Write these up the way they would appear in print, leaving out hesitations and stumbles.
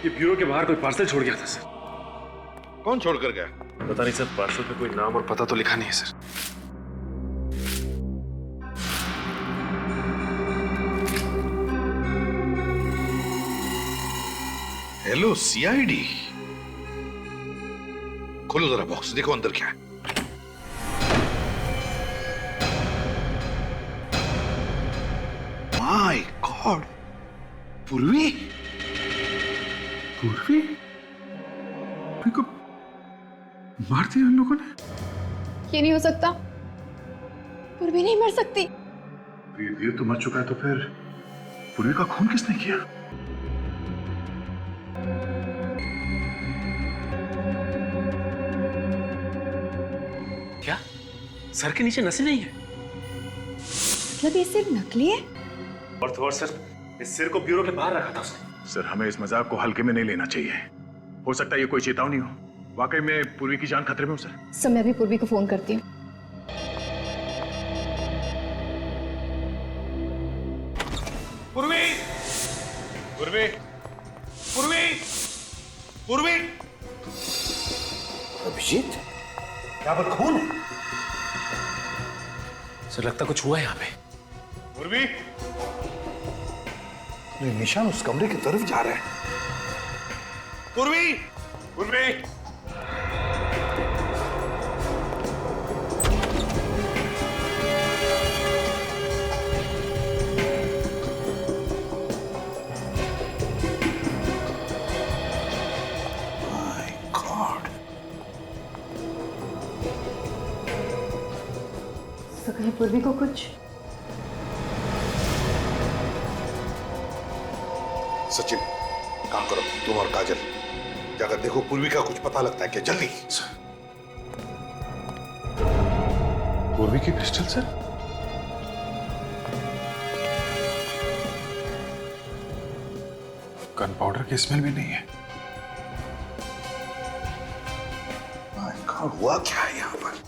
ये ब्यूरो के बाहर कोई पार्सल छोड़ गया था सर। कौन छोड़कर गया? पता नहीं सर, पार्सल पे कोई नाम और पता तो लिखा नहीं है सर। हेलो सीआईडी, खोलो जरा बॉक्स, देखो अंदर क्या है। माय गॉड, पूर्वी पूर्वी को मार दिया उन लोगों ने। ये नहीं हो सकता, पूर्वी नहीं मर सकती। वीर तो मर चुका है, तो फिर पूर्वी का खून किसने किया? क्या सर के नीचे नसें नहीं है? मतलब ये सिर्फ नकली है? और तो और सर, इस सिर को ब्यूरो के बाहर रखा था उसने। सर, हमें इस मजाक को हल्के में नहीं लेना चाहिए। हो सकता है ये कोई चेतावनी हो। वाकई में पूर्वी की जान खतरे में हो सर। मैं अभी पूर्वी को फोन करती हूँ। पूर्वी, पूर्वी, पूर्वी, पूर्वी। अभिजीत, यहाँ पर खून है। सर लगता कुछ हुआ है यहाँ पे। पूर्वी, निशान उस कमरे की तरफ जा रहा है। पूर्वी, पूर्वी। माय गॉड, तो कहीं पूर्वी को कुछ? सचिन, काम करो तुम और काजल, जाकर देखो पूर्वी का कुछ पता लगता है क्या, जल्दी। पूर्वी की पिस्टल सर? गन पाउडर की स्मेल भी नहीं है। माय गॉड, हुआ क्या है यहाँ पर?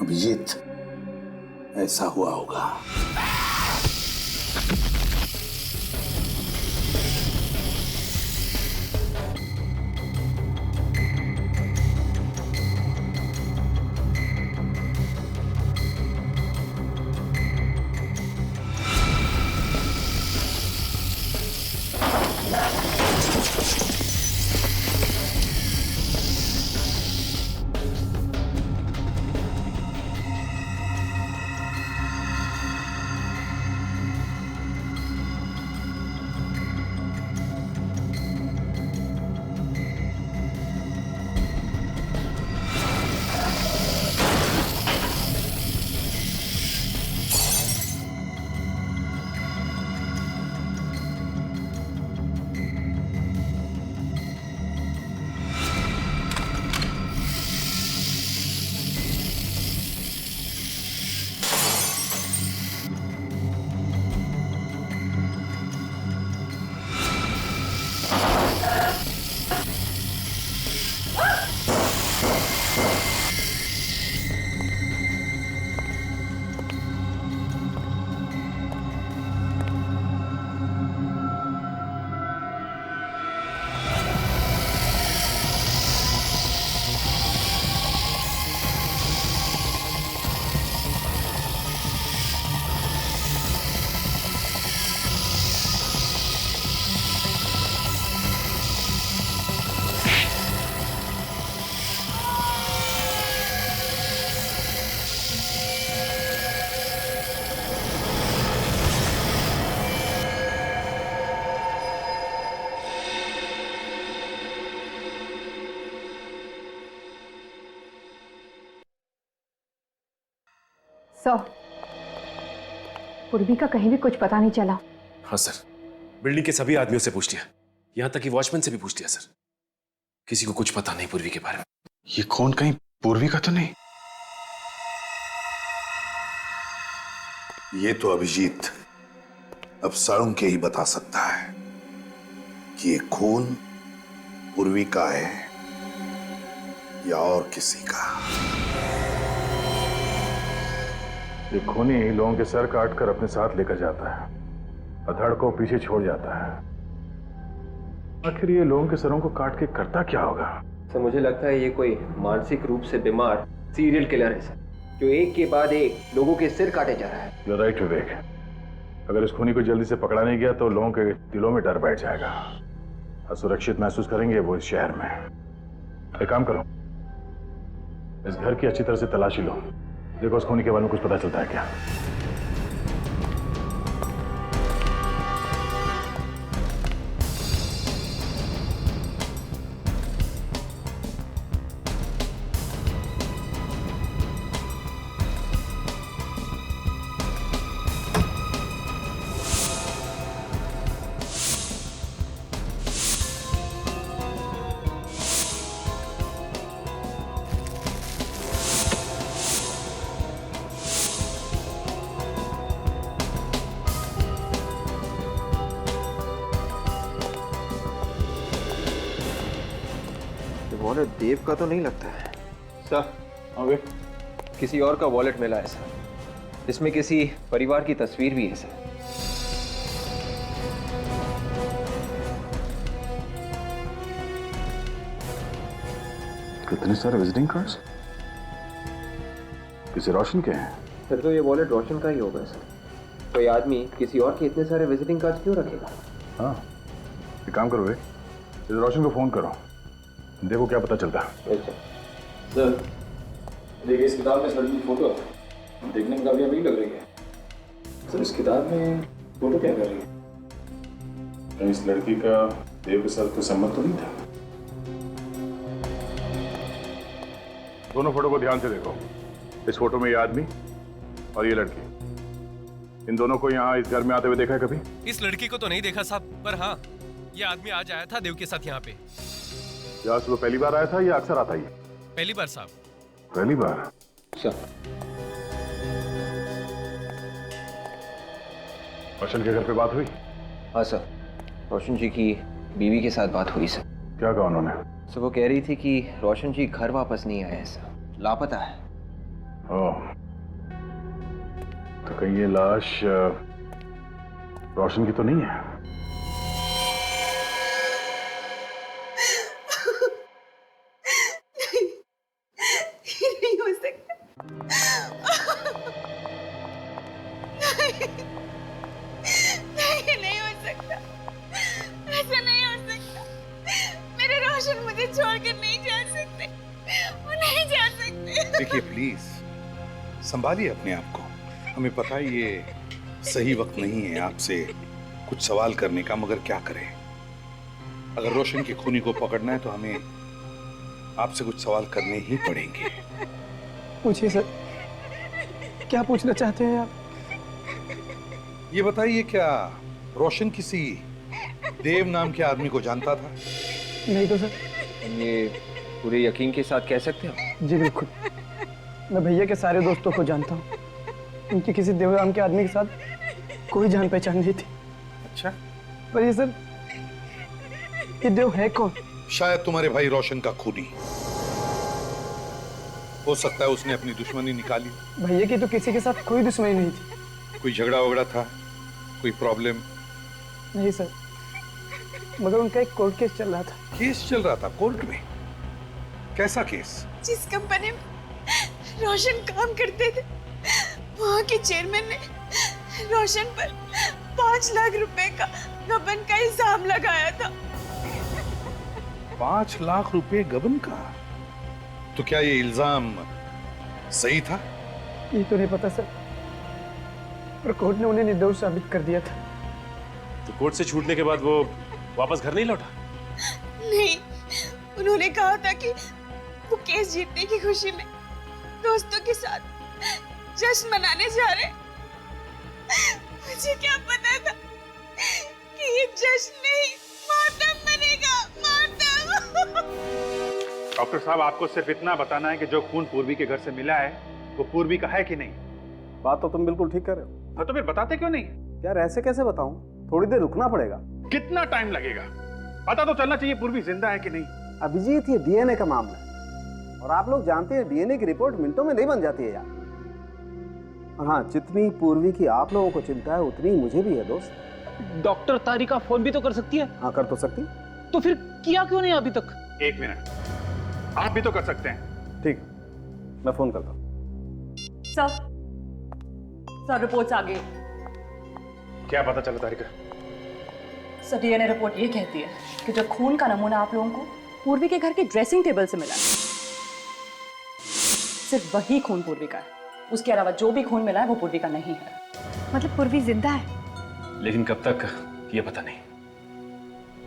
अभिजीत, ऐसा हुआ होगा। सर, पूर्वी का कहीं भी कुछ पता नहीं चला। हाँ सर, बिल्डिंग के सभी आदमियों से पूछ लिया, यहां तक कि वॉचमैन से भी पूछ लिया सर। किसी को कुछ पता नहीं पूर्वी के बारे में। ये कौन, कहीं पूर्वी का तो नहीं? ये तो अभिजीत अब सारुण के ही बता सकता है कि ये खून पूर्वी का है या और किसी का। ये खूनी लोगों के सर काट कर अपने साथ लेकर जाता है, अधड़ को पीछे छोड़ जाता है। आखिर ये लोगों के सरों को काट के करता क्या होगा? सर मुझे लगता है ये कोई मानसिक रूप से बीमार सीरियल किलर है सर, जो एक के बाद एक लोगों के सिर काटे जा रहा है। You're right, विवेक। अगर इस खूनी को जल्दी से पकड़ा नहीं गया तो लोगों के दिलों में डर बैठ जाएगा, असुरक्षित महसूस करेंगे वो इस शहर में। एक काम करो, इस घर की अच्छी तरह से तलाशी लो, देखो उस खूनी के बारे में कुछ पता चलता है क्या। वॉलेट देव का तो नहीं लगता है सर। ओके, किसी और का वॉलेट मिला है सर, जिसमें किसी परिवार की तस्वीर भी है सर। कितने सारे विजिटिंग कार्ड्स? किसी रोशन के हैं? फिर तो ये वॉलेट रोशन का ही होगा सर। कोई आदमी किसी और के इतने सारे विजिटिंग कार्ड्स क्यों रखेगा? हाँ, एक काम करो, इस रोशन को फोन करो, देखो क्या पता चलता है। सर देखिए, इस किताब में इस लड़की की फोटो है, देखने में काफी अमीर लग रही है। सर इस किताब में फोटो क्या कर रही है? इस लड़की का देव के साथ कोई संबंध तो नहीं था? दोनों फोटो को ध्यान से देखो। इस फोटो में ये आदमी और ये लड़की, इन दोनों को यहाँ इस घर में आते हुए देखा है कभी? इस लड़की को तो नहीं देखा साहब, पर हाँ ये आदमी आज आया था देव के साथ यहाँ पे। क्या सुबह पहली बार आया था या अक्सर आता ही? पहली बार साहब। पहली बार? सर रोशन के घर पे बात हुई? हाँ सर, रोशन जी की बीवी के साथ बात हुई सर। क्या कहा उन्होंने? सर वो कह रही थी कि रोशन जी घर वापस नहीं आए सर, लापता है। ओह, तो कहीं ये लाश रोशन की तो नहीं है? नहीं हो सकता। नहीं हो सकता, ऐसा नहीं हो सकता। मेरे रोशन मुझे छोड़कर नहीं जा सकते, वो नहीं जा सकते। देखिए प्लीज संभालिए अपने आप को। हमें पता है ये सही वक्त नहीं है आपसे कुछ सवाल करने का, मगर क्या करें, अगर रोशन की खूनी को पकड़ना है तो हमें आपसे कुछ सवाल करने ही पड़ेंगे। पूछिए सर, क्या पूछना चाहते हैं आप? ये बताइए, क्या रोशन किसी देव नाम के आदमी को जानता था? नहीं तो सर। ये पूरे यकीन के साथ कह सकते हो? जी बिल्कुल, मैं भैया के सारे दोस्तों को जानता हूँ, उनकी किसी देव नाम के आदमी के साथ कोई जान पहचान नहीं थी। अच्छा, पर ये सर, ये देव है कौन? शायद तुम्हारे भाई रोशन का खूनी हो सकता है, उसने अपनी दुश्मनी निकाली। भैया की तो किसी के साथ कोई दुश्मनी नहीं थी। कोई झगड़ा वगड़ा था, कोई प्रॉब्लम? नहीं सर, मगर उनका एक कोर्ट केस चल रहा था। केस चल रहा था कोर्ट में? कैसा केस? जिस कंपनी में रोशन काम करते थे, वहाँ के चेयरमैन ने रोशन पर 5 लाख रुपए का गबन का इल्जाम लगाया था। 5 लाख रुपए गबन का? तो क्या ये इल्जाम सही था? ये तो नहीं पता सर, पर कोर्ट ने उन्हें निर्दोष साबित कर दिया था। तो कोर्ट से छूटने के बाद वो वापस घर नहीं लौटा? नहीं, उन्होंने कहा था कि वो केस जीतने की खुशी में दोस्तों के साथ जश्न मनाने जा रहे। मुझे क्या पता था कि ये जश्न नहीं मातम बनेगा, मातम। डॉक्टर साहब, आपको सिर्फ इतना बताना है कि जो खून पूर्वी के घर से मिला है वो पूर्वी का है कि नहीं। बात तो तुम बिल्कुल ठीक कर रहे हो। हाँ, तो फिर बताते क्यों नहीं? यार ऐसे कैसे बताऊं? थोड़ी देर रुकना पड़ेगा। कितना टाइम लगेगा? पता तो चलना चाहिए पूर्वी जिंदा है कि नहीं। अभिजीत, ये डीएनए का मामला है और आप लोग जानते हैं डीएनए की रिपोर्ट मिनटों में नहीं बन जाती है यार। और हाँ, जितनी पूर्वी की आप लोगों को चिंता है उतनी मुझे भी है दोस्त। डॉक्टर तारिका फोन भी तो कर सकती है। हाँ, कर तो सकती। तो फिर किया क्यों नहीं अभी तक? एक मिनट, आप भी तो कर सकते हैं। ठीक, मैं फोन करता हूँ। सर रिपोर्ट्स आ गई। क्या पता चला तारिका? सर डीएनए रिपोर्ट ये कहती है कि जो खून का नमूना आप लोगों को पूर्वी के घर के ड्रेसिंग टेबल से मिला है, सिर्फ वही खून पूर्वी का है। उसके अलावा जो भी खून मिला है वो पूर्वी का नहीं है। मतलब पूर्वी जिंदा है? लेकिन कब तक ये पता नहीं,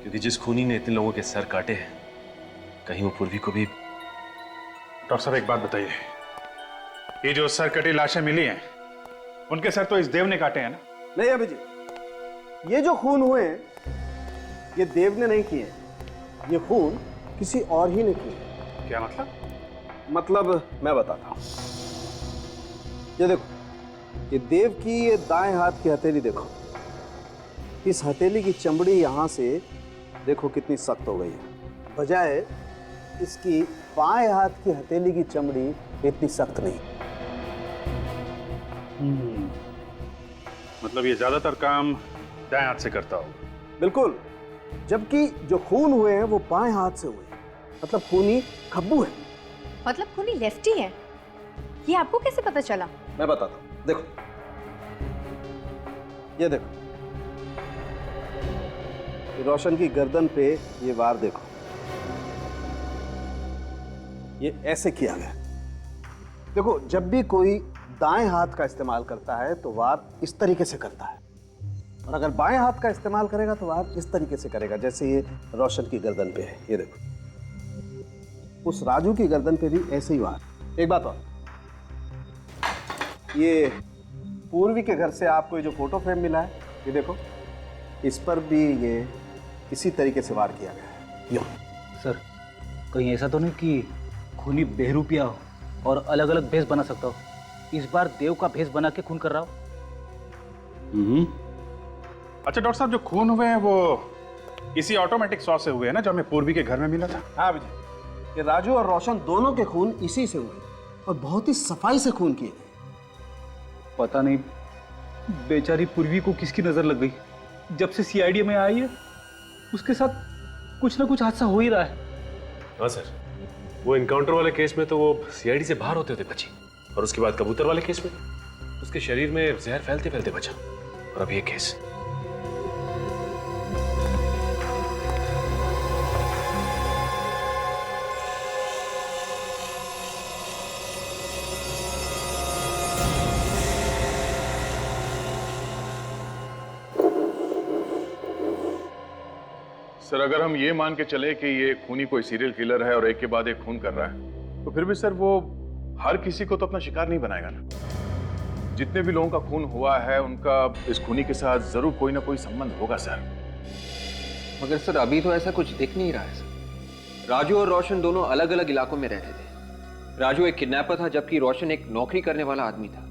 क्योंकि जिस खूनी ने इतने लोगों के सर काटे हैं, कहीं वो पूर्वी को भी। डॉक्टर साहब, एक बात बताइए, ये जो सर कटी लाशें मिली हैं उनके सर तो इस देव ने काटे हैं ना? नहीं अभिजीत, ये जो खून हुए हैं ये देव ने नहीं किए, ये खून किसी और ही ने किए। क्या मतलब? मतलब मैं बताता हूं। ये देखो, ये देव की ये दाएं हाथ की हथेली देखो। इस हथेली की चमड़ी यहां से देखो कितनी सख्त हो गई है, बजाय इसकी बाएं हाथ की हथेली की चमड़ी इतनी सख्त नहीं। मतलब ये ज्यादातर काम दाएं हाथ से करता होगा। बिल्कुल, जबकि जो खून हुए हैं वो बाएं हाथ से हुए हैं, मतलब खूनी खब्बू है। मतलब खूनी लेफ्टी है? ये आपको कैसे पता चला? मैं बताता हूं, देखो ये देखो, ये रोशन की गर्दन पे ये वार देखो, ये ऐसे किया गया। देखो, जब भी कोई दाएं हाथ का इस्तेमाल करता है तो वार इस तरीके से करता है, और अगर बाएं हाथ का इस्तेमाल करेगा तो वार इस तरीके से करेगा, जैसे ये रोशन की गर्दन पे है। ये देखो, उस राजू की गर्दन पे भी ऐसे ही वार। एक बात और, ये पूर्वी के घर से आपको ये जो फोटो फ्रेम मिला है, ये देखो, इस पर भी ये इसी तरीके से वार किया गया है। यो सर, कहीं ऐसा तो नहीं कि खूनी बेहरूपिया हो और अलग अलग भेष बना सकता हो? इस बार देव का भेष बना के खून कर रहा हो। अच्छा डॉक्टर साहब, जो खून हुए हैं वो इसी ऑटोमेटिक सॉस से हुए हैं ना, जो हमें पूर्वी के घर में मिला था? हाँ विजय, ये राजू और रोशन दोनों के खून इसी से हुए और बहुत ही सफाई से खून किए गए। पता नहीं बेचारी पूर्वी को किसकी नजर लग गई। जब से सीआईडी में आई है उसके साथ कुछ ना कुछ हादसा हो ही रहा है। हाँ सर, वो इनकाउंटर वाले केस में तो वो सीआईडी से बाहर होते होते बची, और उसके बाद कबूतर वाले केस में उसके शरीर में जहर फैलते फैलते बचा, और अब ये केस। सर, अगर हम ये मान के चले कि ये खूनी कोई सीरियल किलर है और एक के बाद एक खून कर रहा है, तो फिर भी सर वो हर किसी को तो अपना शिकार नहीं बनाएगा ना। जितने भी लोगों का खून हुआ है उनका इस खूनी के साथ जरूर कोई ना कोई संबंध होगा सर। मगर सर अभी तो ऐसा कुछ दिख नहीं रहा है सर। राजू और रोशन दोनों अलग अलग इलाकों में रहते थे। राजू एक किडनैपर था जबकि रोशन एक नौकरी करने वाला आदमी था।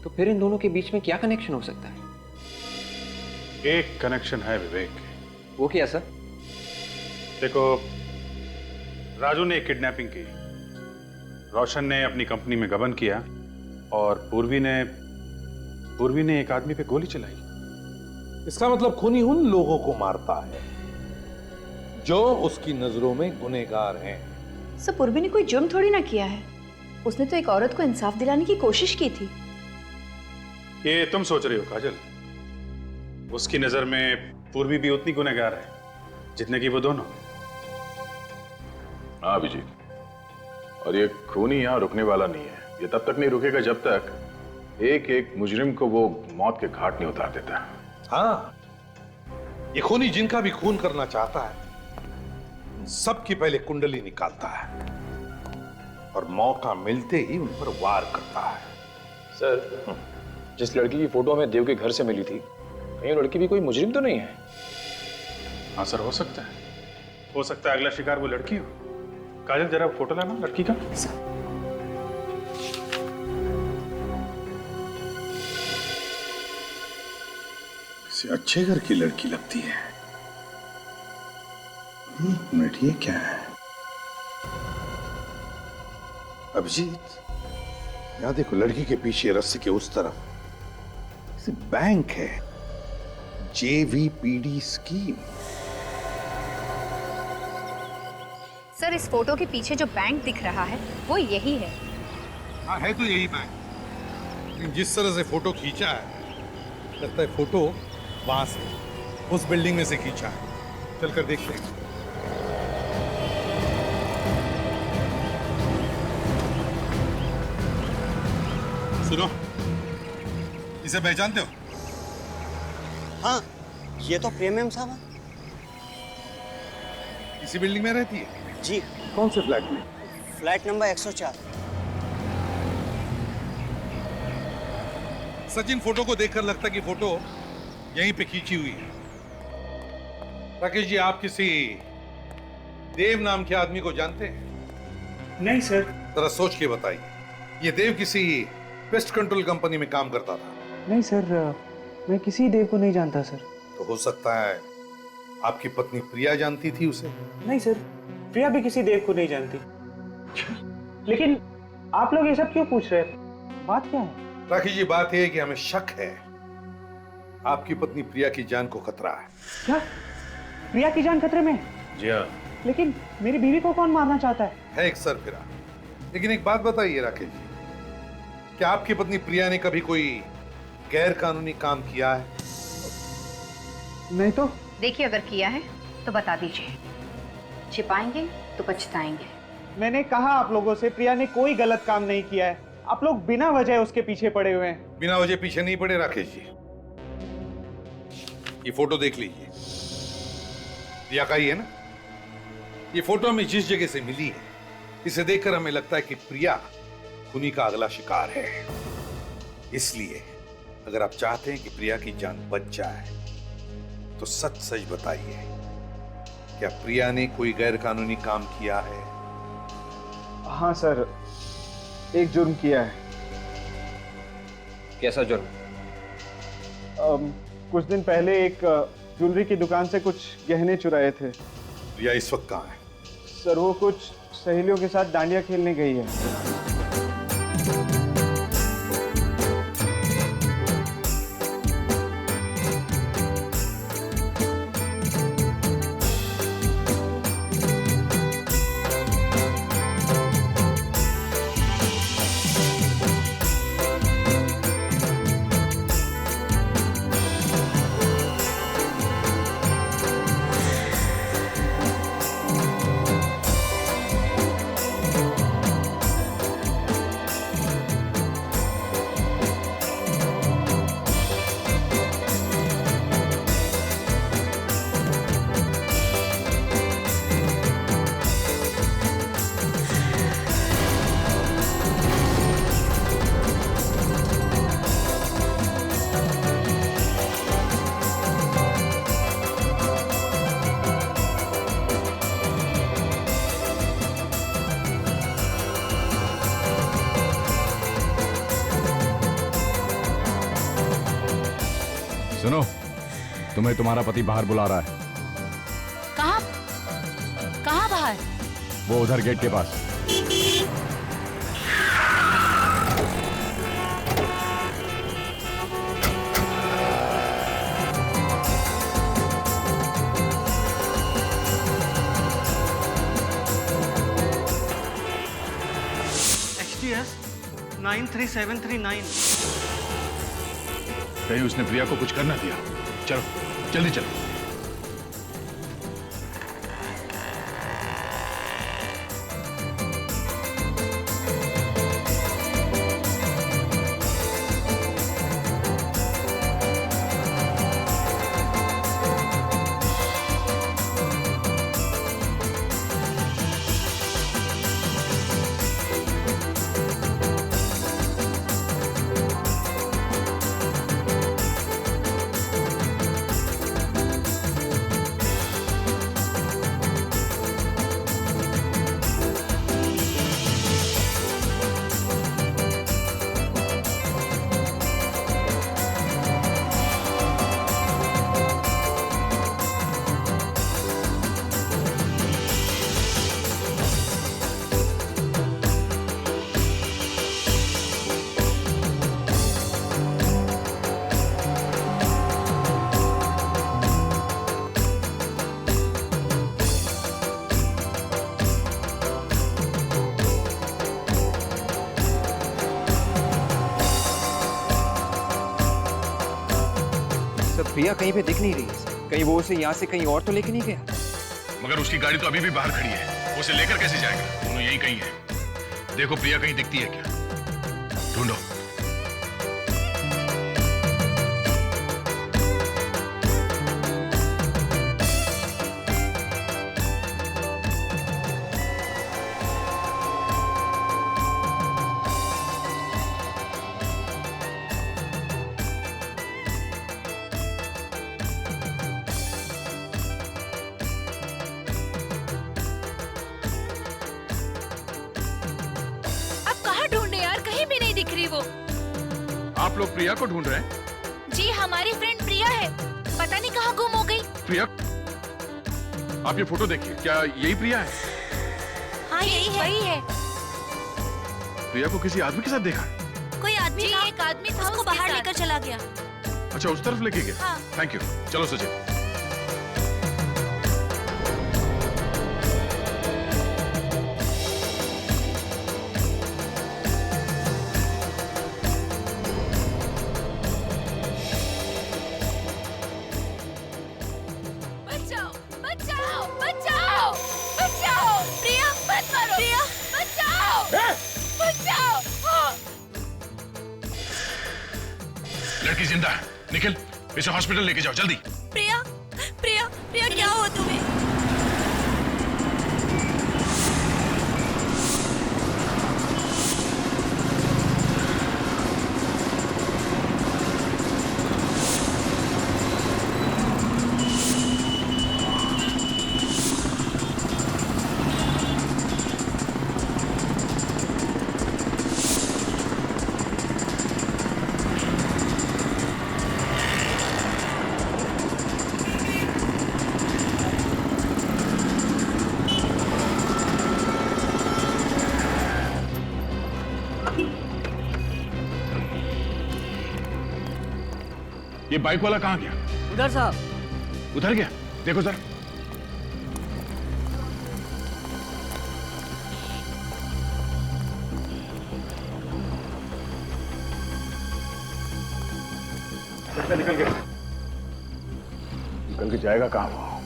तो फिर इन दोनों के बीच में क्या कनेक्शन हो सकता है? एक कनेक्शन है विवेक। वो क्या सर? देखो, राजू ने किडनैपिंग की, रोशन ने अपनी कंपनी में गबन किया, और पूर्वी ने एक आदमी पे गोली चलाई। इसका मतलब खूनी उन लोगों को मारता है जो उसकी नजरों में गुनहगार हैं। सब पूर्वी ने कोई जुर्म थोड़ी ना किया है, उसने तो एक औरत को इंसाफ दिलाने की कोशिश की थी। ये तुम सोच रही हो काजल, उसकी नजर में पूर्वी भी उतनी गुनहगार है जितने की वो दोनों। हाँ अभिजीत, और ये खूनी यहाँ रुकने वाला नहीं है। ये तब तक नहीं रुकेगा जब तक एक एक मुजरिम को वो मौत के घाट नहीं उतार देता। हाँ, ये खूनी जिनका भी खून करना चाहता है सबकी पहले कुंडली निकालता है, और मौका मिलते ही उन पर वार करता है। सर, जिस लड़की की फोटो हमें देव के घर से मिली थी, कहीं वो लड़की भी कोई मुजरिम तो नहीं है? हाँ सर, हो सकता है। हो सकता है अगला शिकार वो लड़की हो। काजल, जरा फोटो लाना लड़की का। किसी अच्छे घर की लड़की लगती है। मिनट, ये क्या है? अभिजीत, यहां देखो, लड़की के पीछे रस्सी के उस तरफ किसी बैंक है। JVPD scheme. सर, इस फोटो के पीछे जो बैंक दिख रहा है वो यही है। हाँ, है तो यही बैंक, लेकिन जिस तरह से फोटो खींचा है लगता है फोटो वहां से, उस बिल्डिंग में से खींचा है। चलकर देखते हैं। सुनो, इसे पहचानते हो? हाँ, ये तो प्रेमियम साहब है। इसी बिल्डिंग में रहती है? जी। कौन से फ्लैट में? Flat number 104। सचिन, फोटो को देखकर लगता है कि फोटो यहीं पे खींची हुई है। राकेश जी, आप किसी देव नाम के आदमी को जानते हैं? नहीं सर। जरा सोच के बताइए। ये देव किसी पेस्ट कंट्रोल कंपनी में काम करता था। नहीं सर, मैं किसी देव को नहीं जानता सर। तो हो सकता है आपकी पत्नी प्रिया जानती थी उसे? नहीं सर, प्रिया भी किसी देव को नहीं जानती। लेकिन आप लोग ये सब क्यों पूछ रहे हैं? बात क्या है? राकेश जी, बात यह है कि हमें शक है आपकी पत्नी प्रिया की जान को खतरा है। क्या? प्रिया की जान खतरे में है? जी हाँ। लेकिन मेरी बीवी को कौन मारना चाहता है? एक सरफिरा। लेकिन एक बात बताइए राकेश जी, क्या आपकी पत्नी प्रिया ने कभी कोई गैर कानूनी काम किया है? नहीं तो। देखिए, अगर किया है तो बता दीजिए, छिपाएंगे तो पछताएंगे। मैंने कहा आप लोगों से, प्रिया ने कोई गलत काम नहीं किया है। आप लोग बिना वजह उसके पीछे पड़े हुए हैं। बिना वजह पीछे नहीं पड़े राकेश जी। ये फोटो देख लीजिए, प्रिया का ही है ना? ये फोटो हमें जिस जगह से मिली है, इसे देखकर हमें लगता है कि प्रिया खूनी का अगला शिकार है। इसलिए अगर आप चाहते हैं कि प्रिया की जान बच जाए तो सच सच बताइए, क्या प्रिया ने कोई गैर कानूनी काम किया है? हाँ सर, एक जुर्म किया है। कैसा जुर्म? कुछ दिन पहले एक ज्वेलरी की दुकान से कुछ गहने चुराए थे। प्रिया इस वक्त कहाँ है? सर, वो कुछ सहेलियों के साथ डांडिया खेलने गई है। सुनो, तुम्हें तुम्हारा पति बाहर बुला रहा है। कहाँ? कहाँ बाहर? वो उधर गेट के पास। XTS 93739। कहीं उसने प्रिया को कुछ करना दिया। चलो जल्दी चलो। सर प्रिया कहीं पे दिख नहीं रही है। कहीं वो उसे यहाँ से कहीं और तो लेके नहीं गया? मगर उसकी गाड़ी तो अभी भी बाहर खड़ी है, उसे लेकर कैसे जाएगा? दोनों यही कहीं है। देखो प्रिया कहीं दिखती है क्या, ढूंढो। आप लोग प्रिया को ढूंढ रहे हैं? जी, हमारी फ्रेंड प्रिया है, पता नहीं कहाँ गुम हो गई। प्रिया, आप ये फोटो देखिए, क्या यही प्रिया है? हाँ यही है, वही है। प्रिया को किसी आदमी के साथ देखा? कोई आदमी था, एक आदमी था, उसको बाहर लेकर चला गया। अच्छा, उस तरफ लेके गया? हाँ। Thank you. चलो सचिन। लड़की जिंदा है, निखिल इसे हॉस्पिटल लेके जाओ जल्दी। प्रिया, प्रिया, प्रिया क्या हुआ तुम्हें? ये बाइक वाला कहाँ गया? उधर साहब। उधर गया? देखो जरा। निकल गया। निकल के जाएगा कहाँ वो?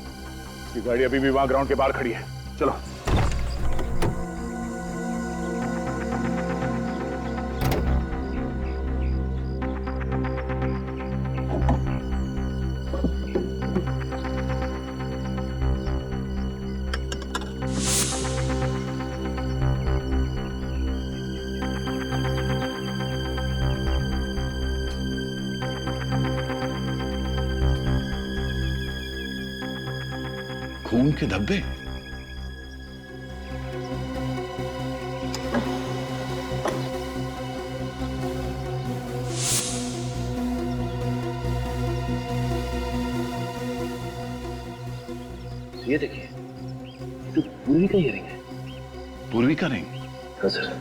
उसकी गाड़ी अभी भी वहां ग्राउंड के बाहर खड़ी है। चलो। खून के धब्बे। ये देखिए, तो पूर्वी का रिंग है। पूर्वी का रिंग? हाँ सर।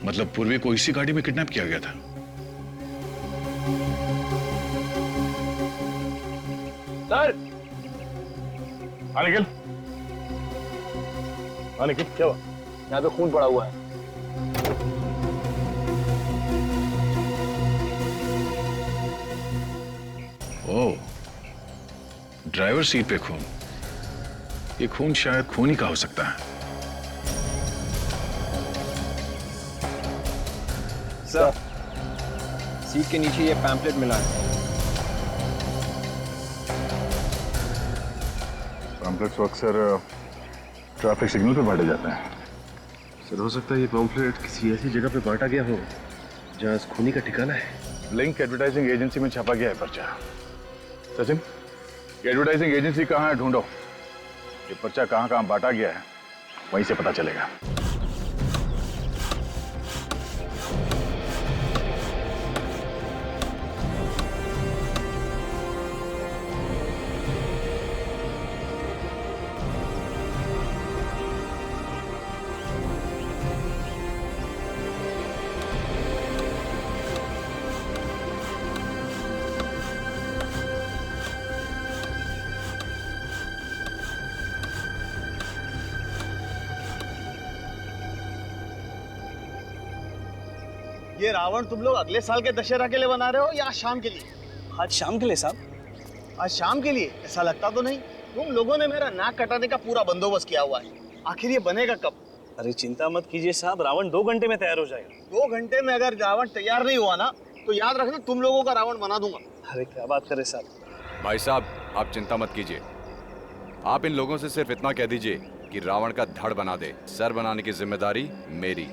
मतलब पूर्वी को इसी गाड़ी में किडनैप किया गया था? सर। निखिल, निखिल क्या हुआ? यहाँ पे खून पड़ा हुआ है। ओह, ड्राइवर सीट पे खून। ये खून शायद खून ही का हो सकता है। सर, सीट के नीचे ये पैम्पलेट मिला है। पैम्पलेट्स अक्सर ट्रैफिक सिग्नल पे बांटे जाते हैं। सर, हो सकता है ये पैम्पलेट किसी ऐसी जगह पे बांटा गया हो जहां इस खूनी का ठिकाना है। लिंक एडवर्टाइजिंग एजेंसी में छापा गया है पर्चा। सचिन, ये एडवर्टाइजिंग एजेंसी कहाँ है, ढूंढो। ये पर्चा कहाँ कहाँ बांटा गया है, वहीं से पता चलेगा। ये रावण तुम लोग अगले साल के दशहरा के लिए बना रहे हो या आज शाम के लिए? आज शाम के लिए साहब। आज शाम के लिए? ऐसा लगता तो नहीं। तुम लोगों ने मेरा नाक कटाने का पूरा बंदोबस्त किया हुआ है। आखिर ये बनेगा कब? अरे चिंता मत कीजिए साहब, रावण 2 घंटे में तैयार हो जाएगा। 2 घंटे में अगर रावण तैयार नहीं हुआ ना तो याद रखना तुम लोगों का रावण बना दूंगा। अरे क्या बात करे साहब। भाई साहब आप चिंता मत कीजिए, आप इन लोगों से सिर्फ इतना कह दीजिए कि रावण का धड़ बना दे। सर बनाने की जिम्मेदारी मेरी।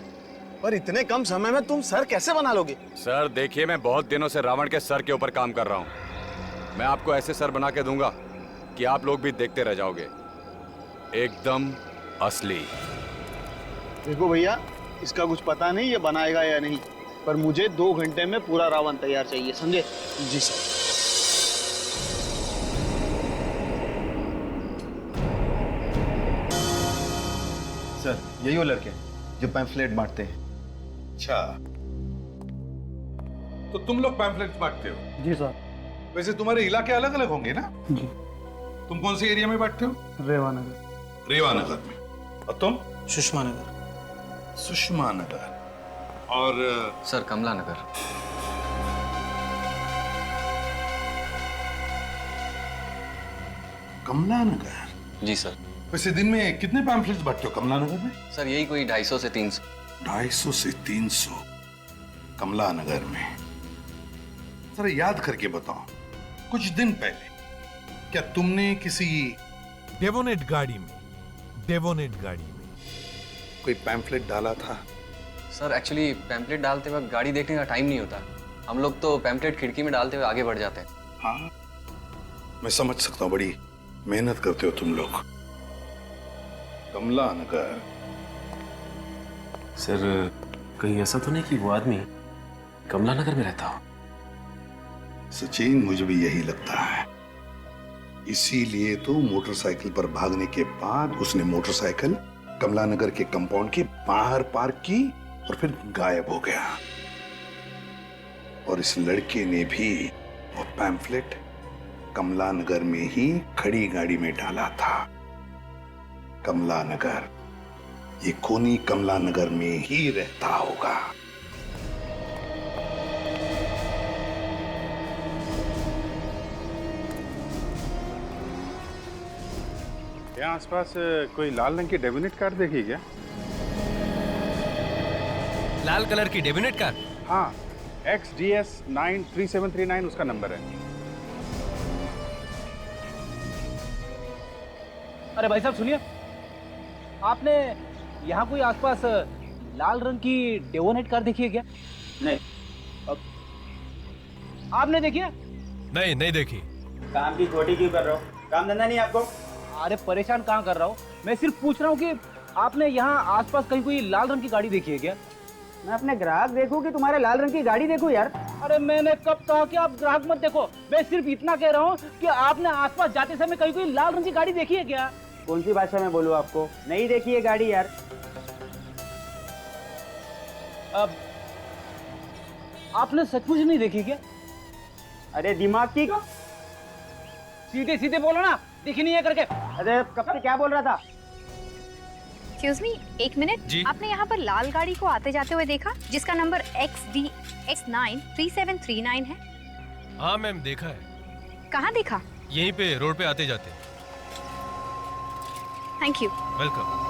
पर इतने कम समय में तुम सर कैसे बना लोगे? सर देखिए, मैं बहुत दिनों से रावण के सर के ऊपर काम कर रहा हूँ। मैं आपको ऐसे सर बना के दूंगा कि आप लोग भी देखते रह जाओगे, एकदम असली। देखो भैया, इसका कुछ पता नहीं ये बनाएगा या नहीं, पर मुझे 2 घंटे में पूरा रावण तैयार चाहिए, समझे? जी सर। सर यही वो लड़के जो पैम्फलेट बांटते हैं। अच्छा, तो तुम लोग पैम्फलेट बांटते हो? जी सर। वैसे तुम्हारे इलाके अलग अलग होंगे ना? जी। तुम कौन से एरिया में बांटते हो? रेवानगर। रेवानगर में। और तुम? सुषमा नगर। सुषमा नगर। और सर कमला नगर। कमला नगर। जी सर। वैसे दिन में कितने पैम्फलेट्स बांटते हो कमला नगर में? सर यही कोई 250 से 300। 250 से 300 कमला नगर में। जरा याद करके बताओ, कुछ दिन पहले क्या तुमने किसी डेवोनेट गाड़ी में कोई पैम्फलेट डाला था? सर एक्चुअली पैम्पलेट डालते वक्त गाड़ी देखने का टाइम नहीं होता। हम लोग तो पैम्पलेट खिड़की में डालते हुए आगे बढ़ जाते हैं। हाँ, मैं समझ सकता हूँ, बड़ी मेहनत करते हो तुम लोग। कमला नगर। सर कहीं ऐसा तो नहीं कि वो आदमी कमला नगर में रहता हो? सचिन, मुझे भी यही लगता है। इसीलिए तो मोटरसाइकिल पर भागने के बाद उसने मोटरसाइकिल कमला नगर के कंपाउंड के बाहर पार्क की और फिर गायब हो गया। और इस लड़के ने भी वो पैम्फलेट कमला नगर में ही खड़ी गाड़ी में डाला था। कमला नगर, ये खूनी कमला नगर में ही रहता होगा। यहाँ आसपास कोई लाल रंग की डेबिनेट कार देखी क्या? लाल कलर की डेबिनेट कार? हाँ, XDS 93739 उसका नंबर है। अरे भाई साहब सुनिए, आपने यहाँ कोई आसपास लाल रंग की डेवोनेट कार देखी है क्या? नहीं। आपने देखी है? नहीं, नहीं देखी। काम की खोटी क्यों कर रहे हो? काम धंधा नहीं आपको? अरे परेशान कहाँ कर रहा हूँ, मैं सिर्फ पूछ रहा हूँ कि आपने यहाँ आसपास कहीं कोई लाल रंग की गाड़ी देखी है क्या? मैं अपने ग्राहक देखूं कि तुम्हारे लाल रंग की गाड़ी देखूं यार? अरे मैंने कब कहा कि आप ग्राहक मत देखो, मैं सिर्फ इतना कह रहा हूँ कि आपने आसपास जाते समय कहीं कोई लाल रंग की गाड़ी देखी है क्या? कौन सी भाषा में बोलूं आपको? नहीं देखी है गाड़ी यार। अब आपने सचमुच नहीं देखी क्या? अरे दिमाग की सीधे सीधे बोलो ना, दिखी नहीं है करके। अरे कब से क्या बोल रहा था? Excuse me, 1 minute. आपने यहाँ पर लाल गाड़ी को आते जाते हुए देखा जिसका नंबर XDX 93739 है? हाँ मैम, देखा है। कहाँ देखा? यहीं पे रोड पे आते जाते। Thank you. वेलकम।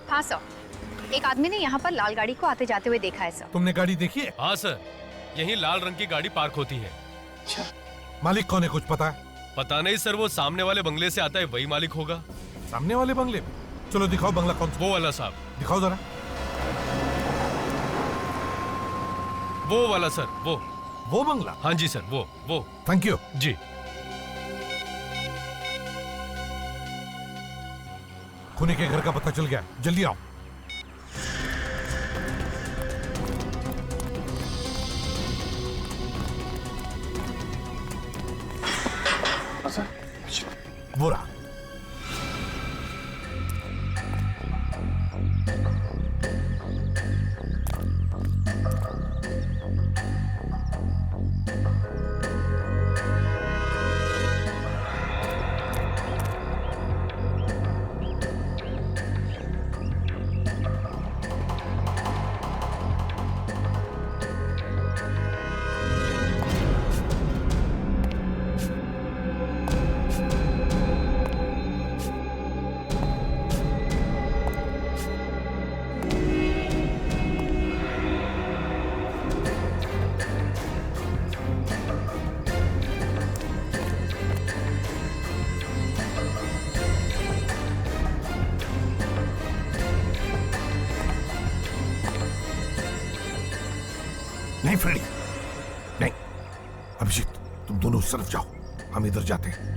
हाँ सर, एक आदमी ने यहाँ पर लाल गाड़ी को आते जाते हुए देखा है सर। तुमने गाड़ी देखी है? हाँ सर, यहीं लाल रंग की गाड़ी पार्क होती है। अच्छा, मालिक कौन है कुछ पता है? पता नहीं सर, वो सामने वाले बंगले से आता है, वही मालिक होगा। सामने वाले बंगले में? चलो दिखाओ बंगला कौन सा। वो वाला साहब। दिखाओ जरा। वो वाला सर, वो बंगला? हाँ जी सर, वो। थैंक यू जी। खूनी के घर का पता चल गया, जल्दी आओ। बुरा नहीं फ्रेडी, नहीं। अभिजीत, तुम दोनों उस तरफ जाओ, हम इधर जाते हैं।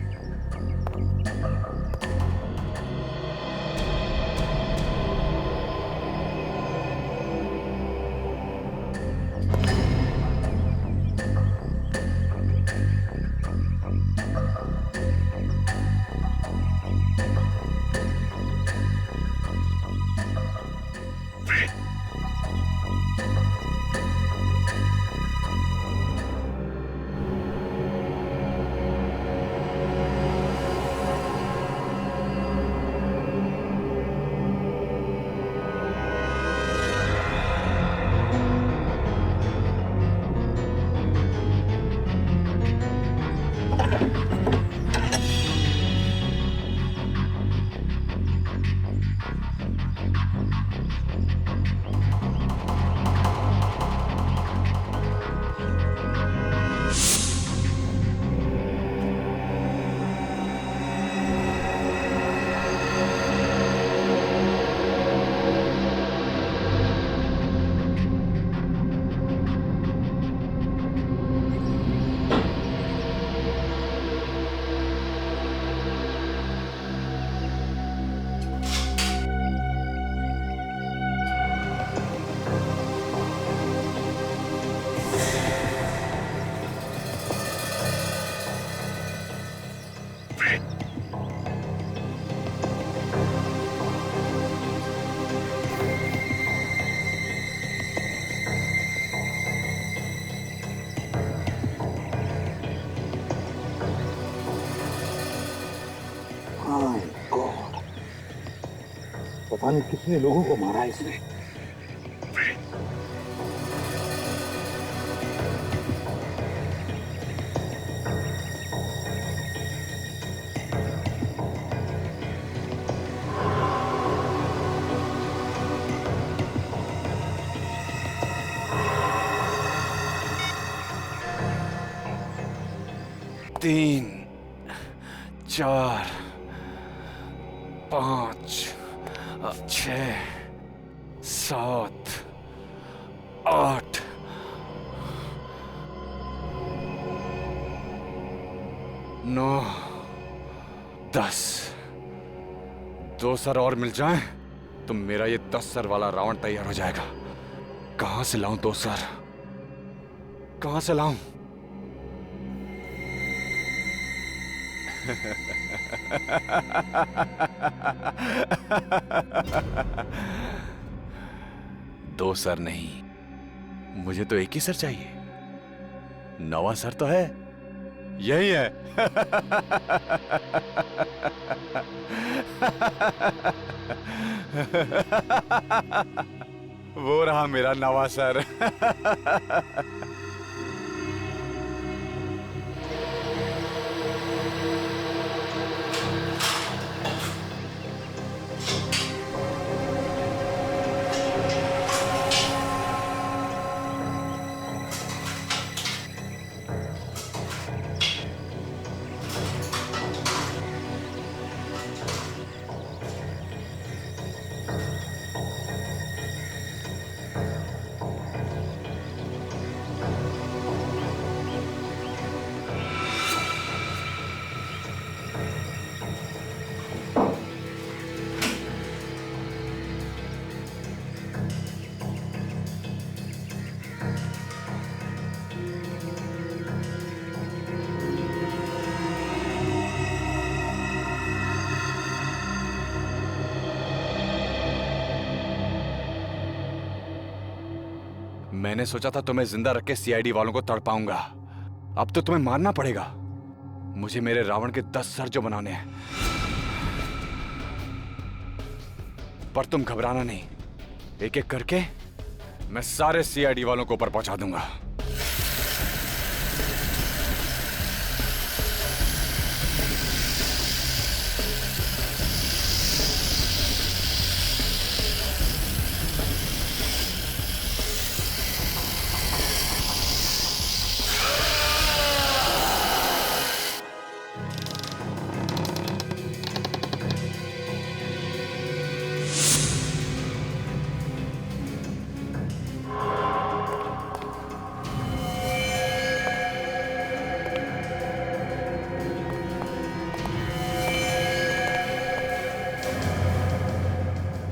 पता नहीं कितने लोगों को मारा इसने। तीन, चार, पांच, 6, 7, 8, 9, 10। 2 सर और मिल जाएं तो मेरा ये 10 सर वाला रावण तैयार हो जाएगा। कहां से लाऊं 2 सर? कहां से लाऊं? दो सर नहीं, मुझे तो एक ही सर चाहिए। 9वां सर तो है, यही है। वो रहा मेरा 9वां सर। मैंने सोचा था तुम्हें जिंदा रख के सीआईडी वालों को तड़पाऊंगा। अब तो तुम्हें मारना पड़ेगा। मुझे मेरे रावण के 10 सर जो बनाने हैं। पर तुम घबराना नहीं, एक एक करके मैं सारे सीआईडी वालों को ऊपर पहुंचा दूंगा।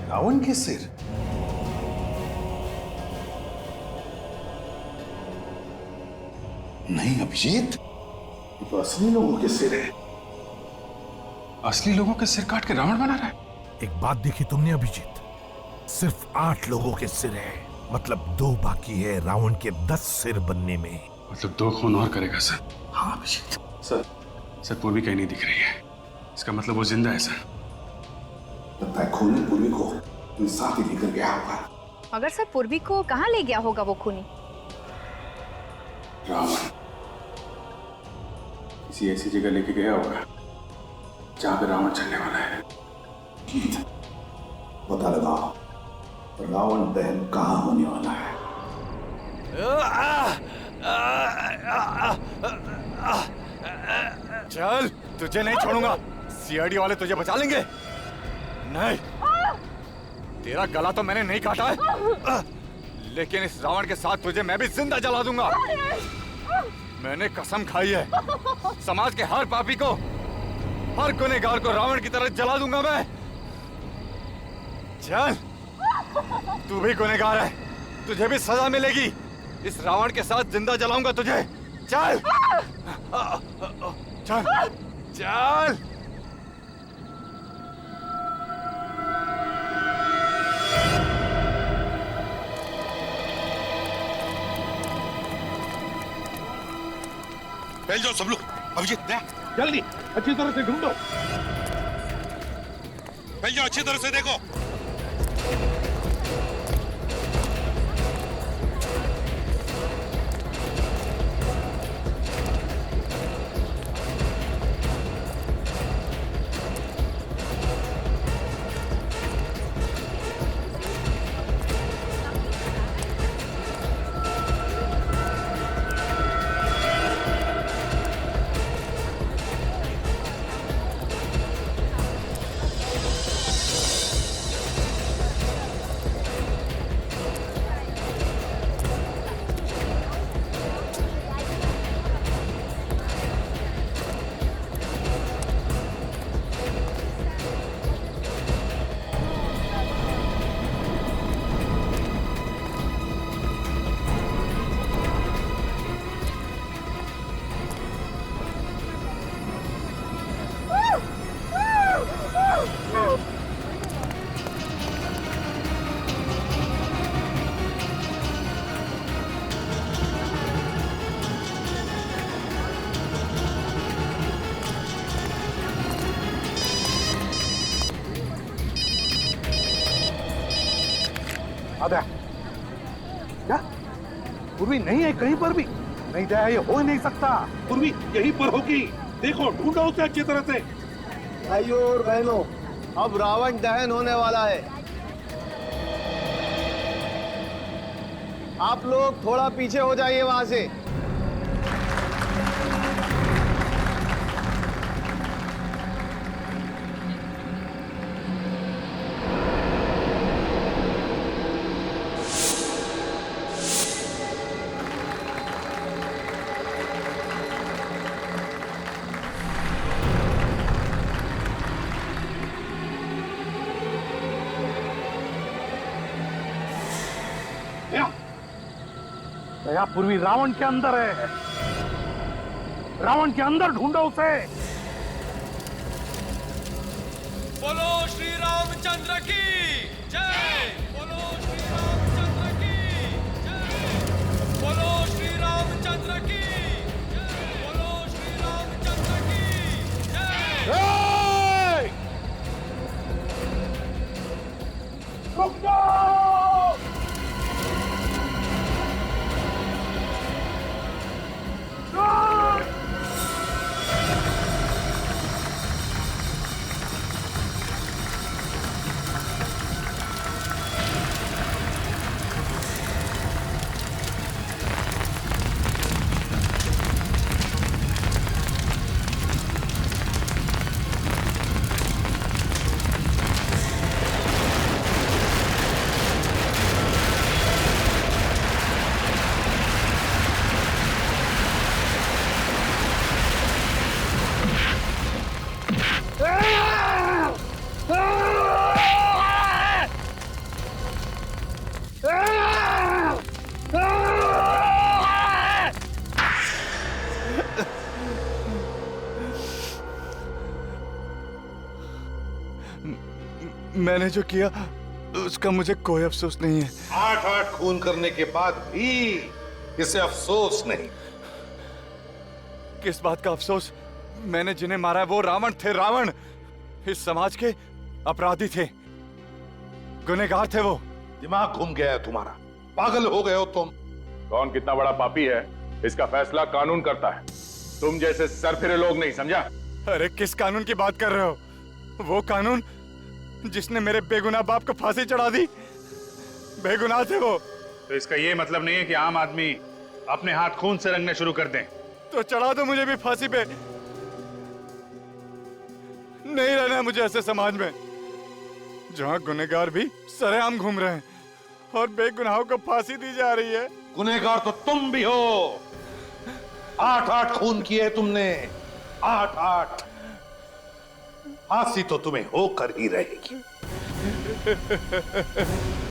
रावण के सिर? नहीं अभिजीत, ये तो असली लोगों के सिर है। असली लोगों के सिर काट के रावण बना रहा है। एक बात देखी तुमने अभिजीत, सिर्फ 8 लोगों के सिर है, मतलब 2 बाकी है रावण के 10 सिर बनने में। मतलब 2 खून और करेगा सर? हाँ अभिजीत। सर पूर्वी कहीं नहीं दिख रही है, इसका मतलब वो जिंदा है सर। लगता है खूनी पूर्वी को अपने साथ ही लेकर गया होगा। मगर सर पूर्वी को कहाँ ले गया होगा वो खूनी? रावण किसी ऐसी जगह लेके गया होगा जहां पे रावण चलने वाला है। पता लगाओ रावण दहन कहाँ होने वाला है। चल, तुझे नहीं छोड़ूंगा। सीआईडी वाले तुझे बचा लेंगे। नहीं, तेरा गला तो मैंने नहीं काटा है, लेकिन इस रावण के साथ तुझे मैं भी जिंदा जला दूंगा। मैंने कसम खाई है, समाज के हर पापी को, हर गुनहगार को रावण की तरह जला दूंगा मैं। चल, तू भी गुनहगार है, तुझे भी सजा मिलेगी। इस रावण के साथ जिंदा जलाऊंगा तुझे। चल चल चल। फैल जाओ सब लोग। अभिजीत जल्दी अच्छी तरह से ढूंढो। फैल जाओ, अच्छी तरह से देखो। आधा क्या पूर्वी नहीं है कहीं पर भी? नहीं दया, ये हो ही नहीं सकता। पूर्वी यहीं पर होगी, देखो ढूंढो उसे अच्छी तरह से। भाइयों और बहनों, अब रावण दहन होने वाला है। आप लोग थोड़ा पीछे हो जाइए वहां से। दया पूर्वी रावण के अंदर है, रावण के अंदर ढूंढो उसे। बोलो श्री रामचंद्र की जय। बोलो श्री रामचंद्र की जय। बोलो श्री रामचंद्र की जय। बोलो श्री रामचंद्र की जय। रुक जाओ। मैंने जो किया उसका मुझे कोई अफसोस नहीं है। 8-8 खून करने के बाद भी इसे अफसोस नहीं। किस बात का अफसोस? मैंने जिन्हें मारा है वो रावण थे, रावण। इस समाज के अपराधी थे, गुनहगार थे वो। दिमाग घूम गया है तुम्हारा, पागल हो गए हो तुम। कौन कितना बड़ा पापी है इसका फैसला कानून करता है, तुम जैसे सरफिरे लोग नहीं, समझा? अरे किस कानून की बात कर रहे हो? वो कानून जिसने मेरे बेगुनाह बाप को फांसी चढ़ा दी, बेगुनाह थे वो। तो इसका ये मतलब नहीं है कि आम आदमी अपने हाथ खून से रंगने शुरू कर दें। तो चढ़ा दो मुझे भी फांसी पे। नहीं रहना है मुझे ऐसे समाज में जहां गुनहगार भी सरेआम घूम रहे हैं और बेगुनाहों को फांसी दी जा रही है। गुनहगार तो तुम भी हो। 8-8 खून किए तुमने, 8-8। फांसी तो तुम्हें होकर ही रहेगी।